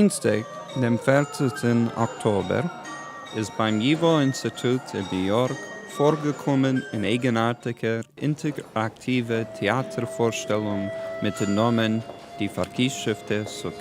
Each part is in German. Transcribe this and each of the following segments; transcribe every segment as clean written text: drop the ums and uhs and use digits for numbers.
Dienstag, dem 14. Oktober, ist beim JIVO-Institut in New York vorgekommen eine eigenartige, interaktive Theatervorstellung mit dem Namen Die verkierschte Suppe.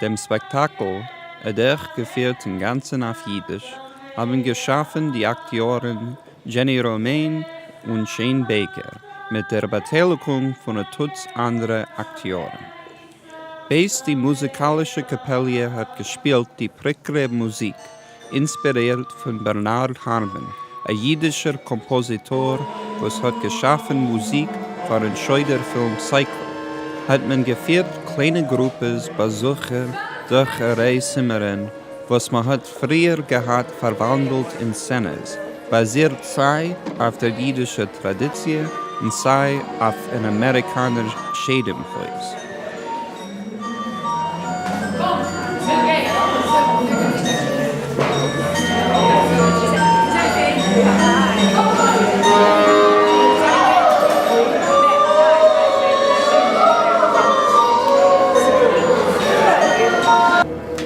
Dem Spektakel, durchgeführt im Ganzen auf Jiddisch, haben geschaffen die Akteure Jenny Romain und Shane Baker mit der Beteiligung von einer Tutz anderer Akteure. Bis die musikalische Kapelle hat gespielt die prickere Musik, inspiriert von Bernard Harman, ein jiddischer Kompositor, was hat geschaffen Musik für den Schauderfilm Psycho. Hat man geführt kleine Gruppen Besucher durch eine Reihe was man hat früher gehabt verwandelt in Scenes, basiert sei auf der jiddischen Tradition und sei auf ein amerikanisches Schädenfleisch.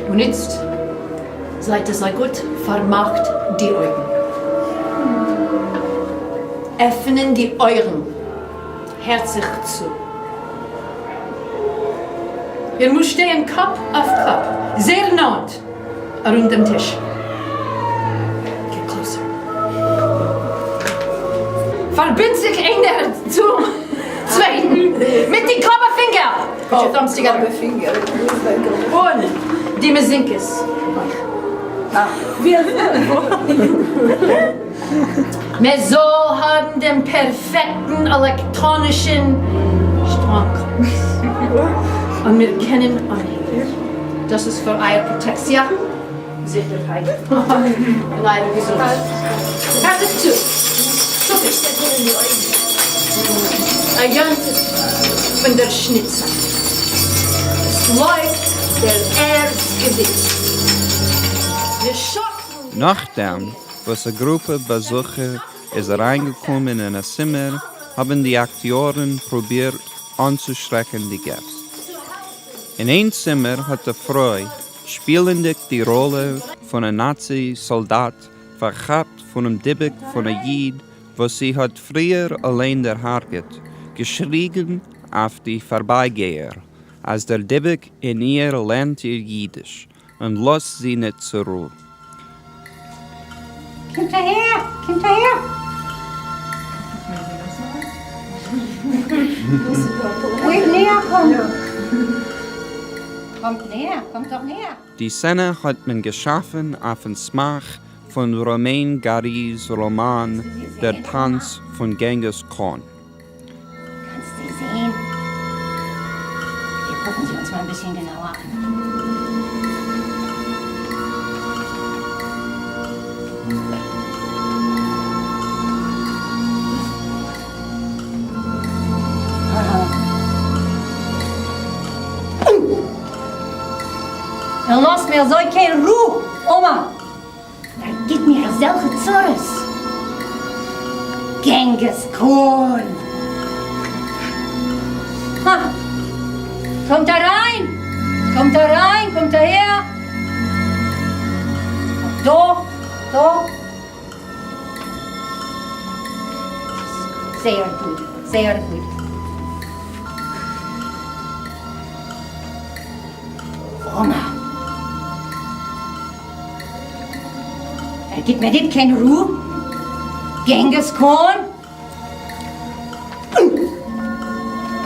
Und jetzt seid ihr sehr gut, vermacht die Augen. Öffnen die Augen, herzlich zu. Ihr müsst stehen Kopf auf Kopf, sehr nah rund dem Tisch. Get closer. Verbind sich einer zum Zweiten mit den Körperfinger. Put your thumbs together. Und die Mesinkes. Wir so haben den perfekten elektronischen Strom. Und wir kennen euch. Das ist für eure Protektion. Sicherheit. Und eure Gesundheit. Hört es zu. Ein ganzes von der Schnitzel. Es läuft der Erzgewicht. Nachdem, was eine Gruppe Besucher ist reingekommen in ein Zimmer, haben die Akteure probiert anzuschrecken die Gäste. In ein Zimmer hat die Frau, spielend die Rolle von einem Nazi-Soldat, verhabt von einem Dibbeck von einem Jid, was sie hat früher allein erharget, geschrien auf die Vorbeigeher, als der Dibbeck in ihr lernt ihr Jiddisch und lässt sie nicht zur Ruhe. Kommt daher! Kommt daher! Ruhig näher kommen! Kommt näher, kommt doch näher! Die Szene hat man geschaffen auf den Smach von Romain Garys Roman Der Tanz von Genghis Khan. Kannst du sehen? Hier gucken Sie uns mal ein bisschen genauer an. Er lasst mir so keine Ruhe, Oma. Er gibt mir solche Zures. Genghis Khan. Ha. Kommt da rein! Kommt da rein, kommt daher! Da, da! Sehr gut, sehr gut. Oma. Er gibt mir dit keine Ruhe. Genghis Khan.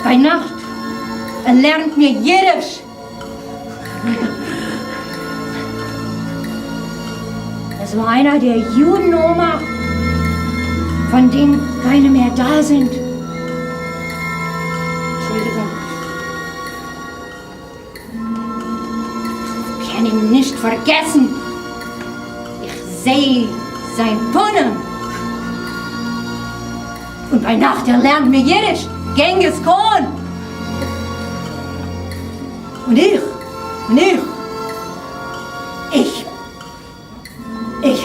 Bei Nacht. Er lernt mir Jiddisch. Das war einer der Juden, Oma, von denen keine mehr da sind. kann ihn nicht vergessen. Ich sehe sein Tunnel. Und bei Nacht lernt mir Jiddisch, Genghis Khan. Und ich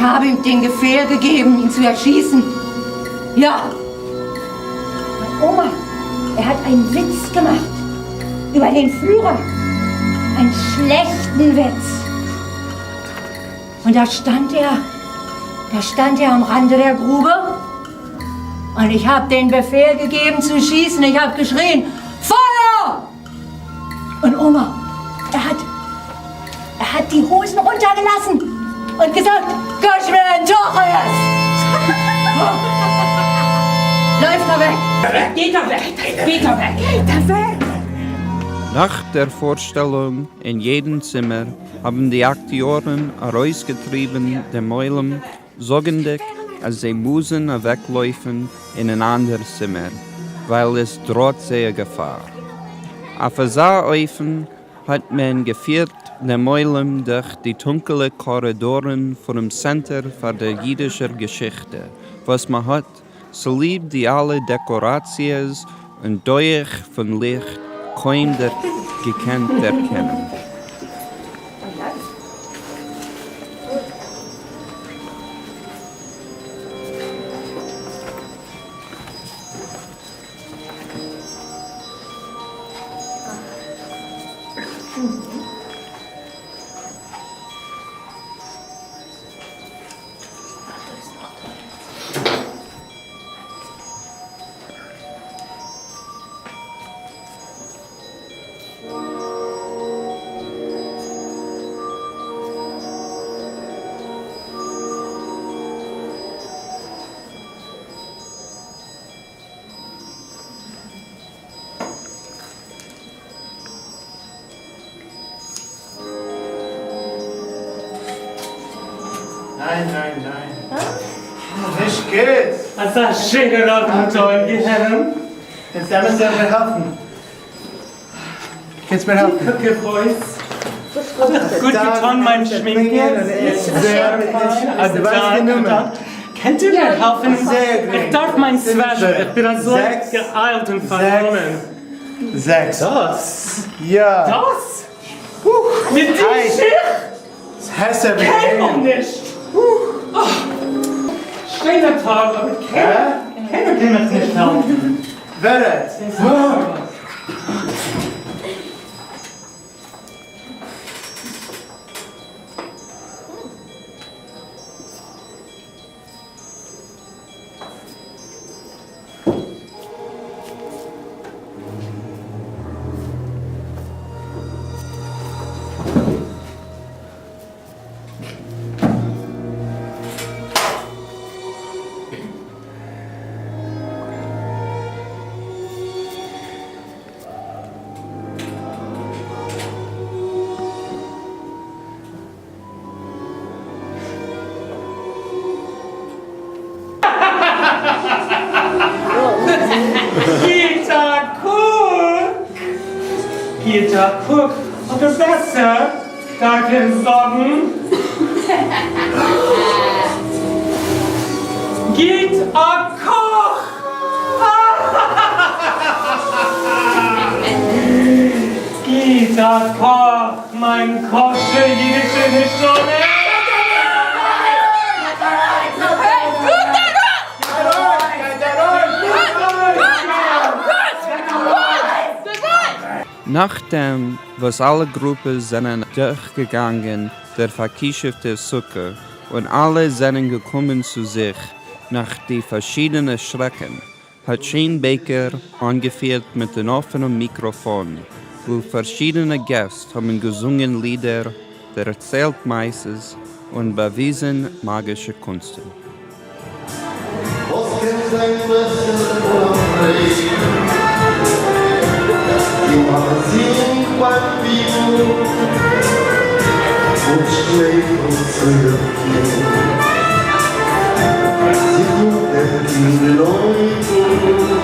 habe ihm den Befehl gegeben, ihn zu erschießen. Ja. Meine Oma, er hat einen Witz gemacht über den Führer. Einen schlechten Witz. Und da stand er am Rande der Grube. Und ich habe den Befehl gegeben zu schießen. Ich habe geschrien, Feuer! Und Oma, er hat die Hosen runtergelassen und gesagt, Kashmir Toches! Läuft er weg! Geht er weg! Geht er weg! Geht er weg! Nach der Vorstellung in jedem Zimmer haben die Akteure herausgetrieben den Mäulem, sorgendig, als sie müssen wegläufen in ein anderes Zimmer, weil es droht sehr Gefahr. Auf der Saaröfen hat man geführt den Mäulem durch die dunklen Korridoren von dem Center für die jüdische Geschichte, was man hat, so lieb die alle Dekorations und durch von Licht kaum der gekannt erkennen. Nein. Nicht geht. Das ist ein schöner Abenteuer, Herren. Jetzt müssen wir mir helfen. Kannst du mir helfen? Gucke, Boys. Gut getan, mein Schminke. Sehr fein. Also, weißt du die Nummer? Könnt ihr mir helfen? Sehr gut. Ich darf mein Zwerg. Ich bin so 6, geeilt und vernommen. 6. Das? Ja. Das? Mit dem Eins. Schiff? Das heißt ja Kennt man wie nicht. Schöner Tag, aber keiner kann mir nicht helfen. Wer? Peter Cook, oder besser, da können sagen, geht a Koch! Geht a Koch, mein Koche, jüdische History. Nachdem, was alle Gruppen sind durchgegangen, der verkischefte Suppe, und alle sind gekommen zu sich, nach die verschiedenen Schrecken, hat Shane Baker angeführt mit dem offenen Mikrofon, wo verschiedene Gäste haben gesungen Lieder, der erzählt Meises und bewiesen magische Kunsten. Siamo